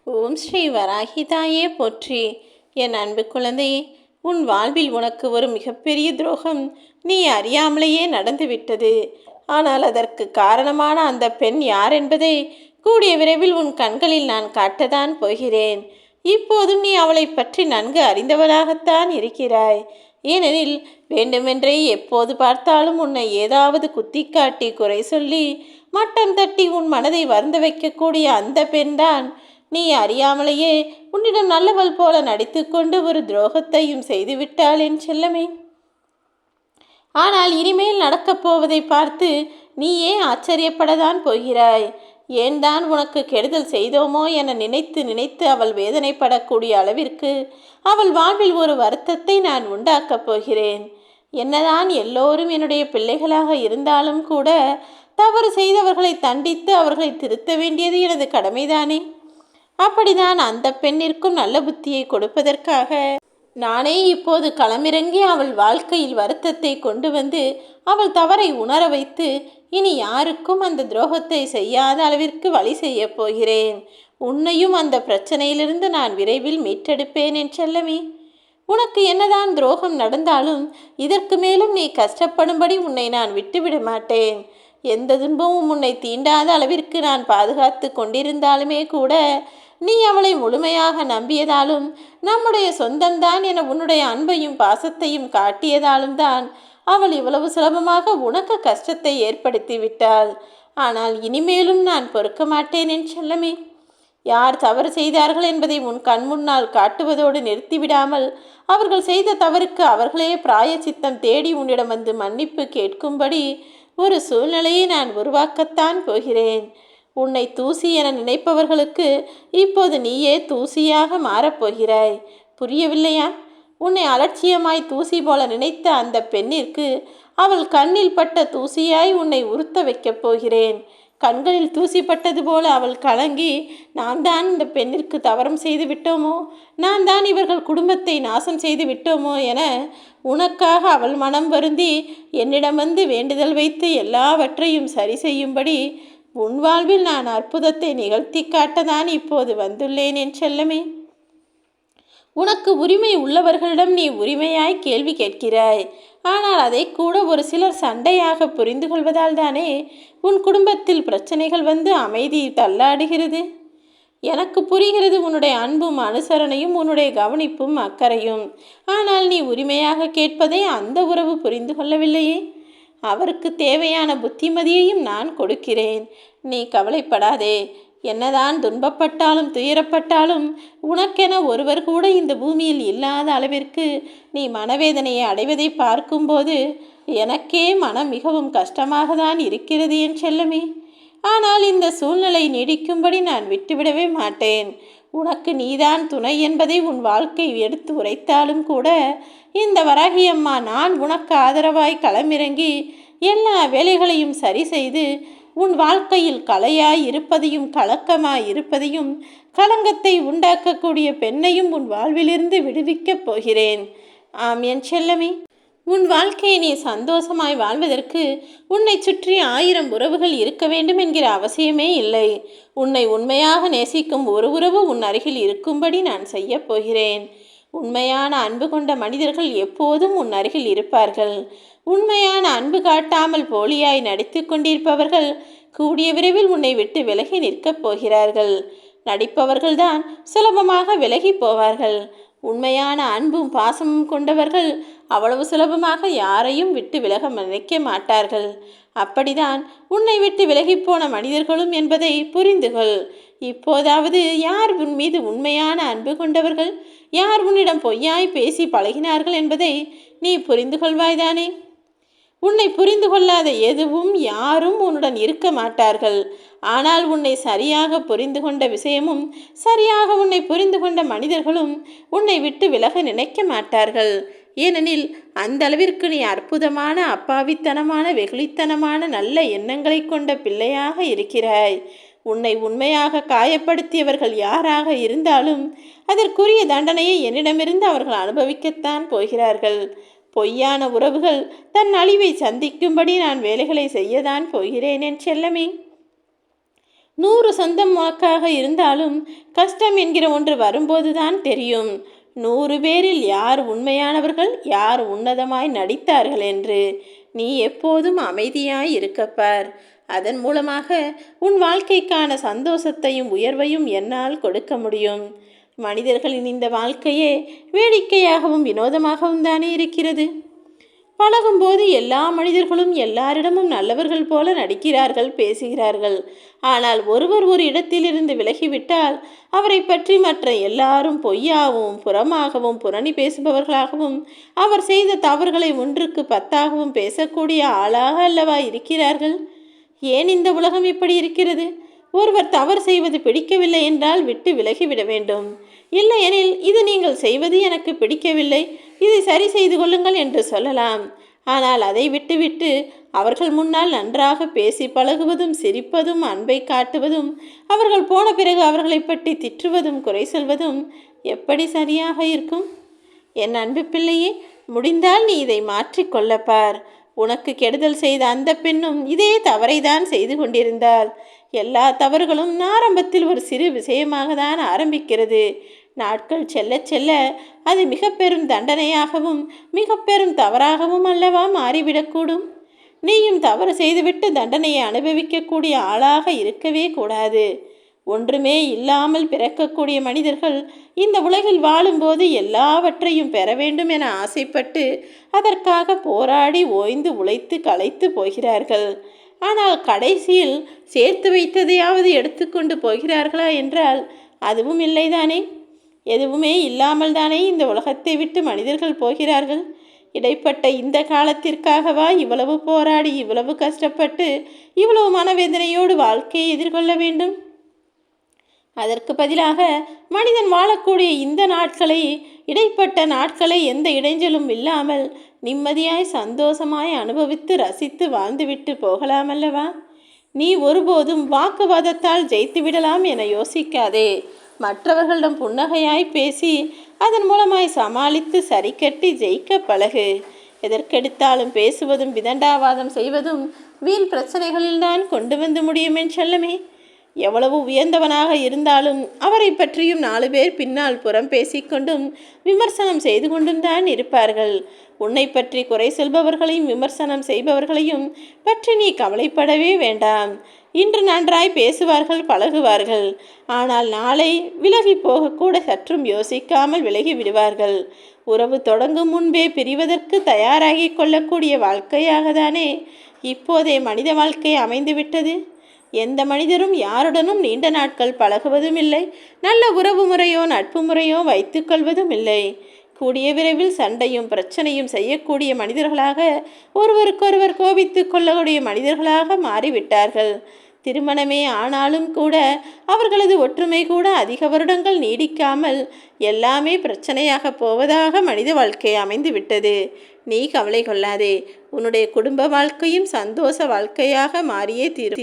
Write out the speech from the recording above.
ஓம் ஸ்ரீ வராகிதாயே போற்றி. என் அன்பு குழந்தையே, உன் வாழ்வில் உனக்கு ஒரு மிகப்பெரிய துரோகம் நீ அறியாமலேயே நடந்துவிட்டது. ஆனால் அதற்கு காரணமான அந்த பெண் யார் என்பதை கூடிய விரைவில் உன் கண்களில் நான் காட்டத்தான் போகிறேன். இப்போதும் நீ அவளை பற்றி நன்கு அறிந்தவளாகத்தான் இருக்கிறாய். ஏனெனில் வேண்டுமென்றே எப்போது பார்த்தாலும் உன்னை ஏதாவது குத்தி காட்டி குறை சொல்லி மட்டம் தட்டி உன் மனதை வருந்த வைக்கக்கூடிய அந்த பெண்தான் நீ அறியாமலேயே உன்னிடம் நல்லவள் போல நடித்து கொண்டு ஒரு துரோகத்தையும் செய்துவிட்டாள் என் செல்லமே. ஆனால் இனிமேல் நடக்கப் போவதை பார்த்து நீயே ஆச்சரியப்படத்தான் போகிறாய். ஏன் தான் உனக்கு கெடுதல் செய்தோமோ என நினைத்து நினைத்து அவள் வேதனைப்படக்கூடிய அளவிற்கு அவள் வாழ்வில் ஒரு வருத்தத்தை நான் உண்டாக்கப் போகிறேன். என்னதான் எல்லோரும் என்னுடைய பிள்ளைகளாக இருந்தாலும் கூட தவறு செய்தவர்களை தண்டித்து அவர்களை திருத்த வேண்டியது எனது கடமைதானே. அப்படிதான் அந்த பெண்ணிற்கும் நல்ல புத்தியை கொடுப்பதற்காக நானே இப்போது களமிறங்கி அவள் வாழ்க்கையில் வருத்தத்தை கொண்டு வந்து அவள் தவறை உணர வைத்து இனி யாருக்கும் அந்த துரோகத்தை செய்யாத அளவிற்கு வழி செய்ய போகிறேன். உன்னையும் அந்த பிரச்சனையிலிருந்து நான் விரைவில் மீட்டெடுப்பேன் என் செல்லமே. உனக்கு என்னதான் துரோகம் நடந்தாலும் இதற்கு மேலும் நீ கஷ்டப்படும்படி உன்னை நான் விட்டுவிட மாட்டேன். எந்த துன்பமும் உன்னை தீண்டாத அளவிற்கு நான் பாதுகாத்து கொண்டிருந்தாலுமே கூட நீ அவளை முழுமையாக நம்பியதாலும் நம்முடைய சொந்தம்தான் என உன்னுடைய அன்பையும் பாசத்தையும் காட்டியதாலும் தான் அவள் இவ்வளவு சுலபமாக உனக்கு கஷ்டத்தை ஏற்படுத்தி விட்டாள். ஆனால் இனிமேலும் நான் பொறுக்க மாட்டேன் என் செல்லமே. யார் தவறு செய்தார்கள் என்பதை உன் கண் முன்னால் காட்டுவதோடு நிறுத்திவிடாமல் அவர்கள் செய்த தவறுக்கு அவர்களே பிராயச்சித்தம் தேடி உன்னிடம் வந்து மன்னிப்பு கேட்கும்படி ஒரு சூழ்நிலையை நான் உருவாக்கத்தான் போகிறேன். உன்னை தூசி என நினைப்பவர்களுக்கு இப்போது நீயே தூசியாக மாறப்போகிறாய். புரியவில்லையா? உன்னை அலட்சியமாய் தூசி போல நினைத்த அந்த பெண்ணிற்கு அவள் கண்ணில் பட்ட தூசியாய் உன்னை உறுத்த வைக்கப் போகிறேன். கண்களில் தூசி பட்டது போல அவள் கலங்கி, நான் தான் இந்த பெண்ணிற்கு தவறம் செய்து விட்டோமோ, நான் தான் இவர்கள் குடும்பத்தை நாசம் செய்து விட்டோமோ என உனக்காக அவள் மனம் வருந்தி என்னிடம் வந்து வேண்டுதல் வைத்து எல்லாவற்றையும் சரி செய்யும்படி உன் வாழ்வில் நான் அற்புதத்தை நிகழ்த்தி காட்டதான் இப்போது வந்துள்ளேன் என் செல்லமே. உனக்கு உரிமை உள்ளவர்களிடம் நீ உரிமையாய் கேள்வி கேட்கிறாய். ஆனால் அதை கூட ஒரு சிலர் சண்டையாக புரிந்து கொள்வதால் தானே உன் குடும்பத்தில் பிரச்சனைகள் வந்து அமைதி தள்ளாடுகிறது. எனக்கு புரிகிறது உன்னுடைய அன்பும் அனுசரணையும் உன்னுடைய கவனிப்பும் அக்கறையும். ஆனால் நீ உரிமையாக கேட்பதை அந்த உறவு புரிந்து கொள்ளவில்லையே. அவருக்கு தேவையான புத்திமதியையும் நான் கொடுக்கிறேன். நீ கவலைப்படாதே. என்னதான் துன்பப்பட்டாலும் துயரப்பட்டாலும் உனக்கென ஒருவர் கூட இந்த பூமியில் இல்லாத அளவிற்கு நீ மனவேதனையை அடைவதை பார்க்கும்போது எனக்கே மனம் மிகவும் கஷ்டமாக தான் இருக்கிறது என் செல்லமே. ஆனால் இந்த சூழ்நிலை நீடிக்கும்படி நான் விட்டுவிடவே மாட்டேன். உனக்கு நீதான் துணை என்பதை உன் வாழ்க்கை எடுத்து உரைத்தாலும் கூட இந்த வராகியம்மா நான் உனக்கு ஆதரவாய் களமிறங்கி எல்லா வேலைகளையும் சரி செய்து உன் வாழ்க்கையில் கலையாய் இருப்பதையும் கலக்கமாய் இருப்பதையும் களங்கத்தை உண்டாக்கக்கூடிய பெண்ணையும் உன் வாழ்விலிருந்து விடுவிக்கப் போகிறேன். ஆம் என் செல்லமே, உன் வாழ்க்கையை நீ சந்தோஷமாய் வாழ்வதற்கு உன்னை சுற்றி 1000 உறவுகள் இருக்க வேண்டும் என்கிற அவசியமே இல்லை. உன்னை உண்மையாக நேசிக்கும் ஒரு உறவு உன் அருகில் இருக்கும்படி நான் செய்ய போகிறேன். உண்மையான அன்பு கொண்ட மனிதர்கள் எப்போதும் உன் அருகில் இருப்பார்கள். உண்மையான அன்பு காட்டாமல் போலியாய் நடித்து கொண்டிருப்பவர்கள் கூடிய விரைவில் உன்னை விட்டு விலகி நிற்கப் போகிறார்கள். நடிப்பவர்கள்தான் சுலபமாக விலகி போவார்கள். உண்மையான அன்பும் பாசமும் கொண்டவர்கள் அவ்வளவு சுலபமாக யாரையும் விட்டு விலக நினைக்க மாட்டார்கள். அப்படிதான் உன்னை விட்டு விலகிப்போன மனிதர்களும் என்பதை புரிந்துகொள். இப்போதாவது யார் உன் மீது உண்மையான அன்பு கொண்டவர்கள், யார் உன்னிடம் பொய்யாய் பேசி பழகினார்கள் என்பதை நீ புரிந்து கொள்வாய்தானே. உன்னை புரிந்து கொள்ளாத எதுவும் யாரும் உன்னுடன் இருக்க மாட்டார்கள். ஆனால் உன்னை சரியாக புரிந்து கொண்ட விஷயமும் சரியாக உன்னை புரிந்து கொண்ட மனிதர்களும் உன்னை விட்டு விலக நினைக்க மாட்டார்கள். ஏனெனில் அந்த அளவிற்கு நீ அற்புதமான அப்பாவித்தனமான வெகுளித்தனமான நல்ல எண்ணங்களை கொண்ட பிள்ளையாக இருக்கிறாய். உன்னை உண்மையாக காயப்படுத்தியவர்கள் யாராக இருந்தாலும் அதற்குரிய தண்டனையை என்னிடமிருந்து அவர்கள் அனுபவிக்கத்தான் போகிறார்கள். பொய்யான உறவுகள் தன் அழிவை சந்திக்கும்படி நான் வேலைகளை செய்யத்தான் போகிறேன் என் செல்லமே. 100 சொந்தம் வாக்காக இருந்தாலும் கஷ்டம் என்கிற ஒன்று வரும்போதுதான் தெரியும் 100 பேரில் யார் உண்மையானவர்கள், யார் உன்னதமாய் நடித்தார்கள் என்று. நீ எப்போதும் அமைதியாய் இருக்கப்பார். அதன் மூலமாக உன் வாழ்க்கைக்கான சந்தோஷத்தையும் உயர்வையும் என்னால் கொடுக்க முடியும். மனிதர்களின் இந்த வாழ்க்கையே வேடிக்கையாகவும் வினோதமாகவும் தானே இருக்கிறது. பழகும்போது எல்லா மனிதர்களும் எல்லாரிடமும் நல்லவர்கள் போல நடிக்கிறார்கள், பேசுகிறார்கள். ஆனால் ஒருவர் ஒரு இடத்திலிருந்து விலகிவிட்டால் அவரை பற்றி மற்ற எல்லாரும் பொய்யாகவும் புறமாகவும் புரணி பேசுபவர்களாகவும் அவர் செய்த தவறுகளை 1க்கு 10ஆகவும் பேசக்கூடிய ஆளாக அல்லவா இருக்கிறார்கள். ஏன் இந்த உலகம் இப்படி இருக்கிறது? ஒருவர் தவறு செய்வது பிடிக்கவில்லை என்றால் விட்டு விலகிவிட வேண்டும். இல்லையெனில் இது நீங்கள் செய்வது எனக்கு பிடிக்கவில்லை, இதை சரி செய்து கொள்ளுங்கள் என்று சொல்லலாம். ஆனால் அதை விட்டுவிட்டு அவர்கள் முன்னால் நன்றாக பேசி பழகுவதும் சிரிப்பதும் அன்பை காட்டுவதும் அவர்கள் போன பிறகு அவர்களை பற்றி திட்டுவதும் குறை சொல்வதும் எப்படி சரியாக இருக்கும்? என் அன்பு பிள்ளையே, முடிந்தால் நீ இதை மாற்றிக்கொள்ளப்பார். உனக்கு கெடுதல் செய்த அந்த பெண்ணும் இதே தவறைதான் செய்து கொண்டிருந்தாள். எல்லா தவறுகளும் ஆரம்பத்தில் ஒரு சிறு விஷயமாக தான் ஆரம்பிக்கிறது. நாட்கள் செல்ல செல்ல அது மிக பெரும் தண்டனையாகவும் மிக பெரும் தவறாகவும் அல்லவா மாறிவிடக்கூடும். நீயும் தவறு செய்துவிட்டு தண்டனையை அனுபவிக்கக்கூடிய ஆளாக இருக்கவே கூடாது. ஒன்றுமே இல்லாமல் பிறக்கக்கூடிய மனிதர்கள் இந்த உலகில் வாழும்போது எல்லாவற்றையும் பெற வேண்டும் என ஆசைப்பட்டு அதற்காக போராடி ஓய்ந்து உழைத்து களைத்து போகிறார்கள். ஆனால் கடைசியில் சேர்த்து வைத்ததையாவது எடுத்துக்கொண்டு போகிறார்களா என்றால் அதுவும் இல்லைதானே. எதுவுமே இல்லாமல் தானே இந்த உலகத்தை விட்டு மனிதர்கள் போகிறார்கள். இடைப்பட்ட இந்த காலத்திற்காகவா இவ்வளவு போராடி இவ்வளவு கஷ்டப்பட்டு இவ்வளவு மனவேதனையோடு வாழ்க்கையை எதிர்கொள்ள வேண்டும்? அதற்கு பதிலாக மனிதன் வாழக்கூடிய இந்த நாட்களை, இடைப்பட்ட நாட்களை எந்த இடைஞ்சலும் இல்லாமல் நிம்மதியாய் சந்தோஷமாய் அனுபவித்து ரசித்து வாழ்ந்துவிட்டு போகலாமல்லவா? நீ ஒருபோதும் வாக்குவாதத்தால் ஜெயித்து விடலாம் என யோசிக்காதே. மற்றவர்களிடம் புன்னகையாய் பேசி அதன் மூலமாய் சமாளித்து சரி கட்டி ஜெயிக்க பழகு. எதற்கெடுத்தாலும் பேசுவதும் விதண்டாவாதம் செய்வதும் வீண் பிரச்சனைகளில்தான் கொண்டு வந்து முடியும் என் செல்லமே. எவ்வளவு உயர்ந்தவனாக இருந்தாலும் அவரை பற்றியும் 4 பேர் பின்னால் புறம் பேசிக்கொண்டும் விமர்சனம் செய்து கொண்டும் தான் இருப்பார்கள். உன்னை பற்றி குறை சொல்பவர்களையும் விமர்சனம் செய்பவர்களையும் பற்றி நீ கவலைப்படவே வேண்டாம். இன்று நன்றாய் பேசுவார்கள், பழகுவார்கள். ஆனால் நாளை விலகி போகக்கூட சற்றும் யோசிக்காமல் விலகி விடுவார்கள். உறவு தொடங்கும் முன்பே பிரிவதற்கு தயாராகி கொள்ளக்கூடிய வாழ்க்கையாக தானே இப்போதே மனித வாழ்க்கை அமைந்துவிட்டது. எந்த மனிதரும் யாருடனும் நீண்ட நாட்கள் பழகுவதும் இல்லை, நல்ல உறவு முறையோ நட்பு முறையோ வைத்துக்கொள்வதும் இல்லை. கூடிய விரைவில் சண்டையும் பிரச்சனையும் செய்யக்கூடிய மனிதர்களாக, ஒருவருக்கொருவர் கோபித்து கொள்ளக்கூடிய மனிதர்களாக மாறிவிட்டார்கள். திருமணமே ஆனாலும் கூட அவர்களது ஒற்றுமை கூட அதிக வருடங்கள் நீடிக்காமல் எல்லாமே பிரச்சனையாக போவதாக மனித வாழ்க்கை அமைந்து விட்டது. நீ கவலை கொள்ளாதே. உன்னுடைய குடும்ப வாழ்க்கையும் சந்தோஷ வாழ்க்கையாக மாறியே தீரும்.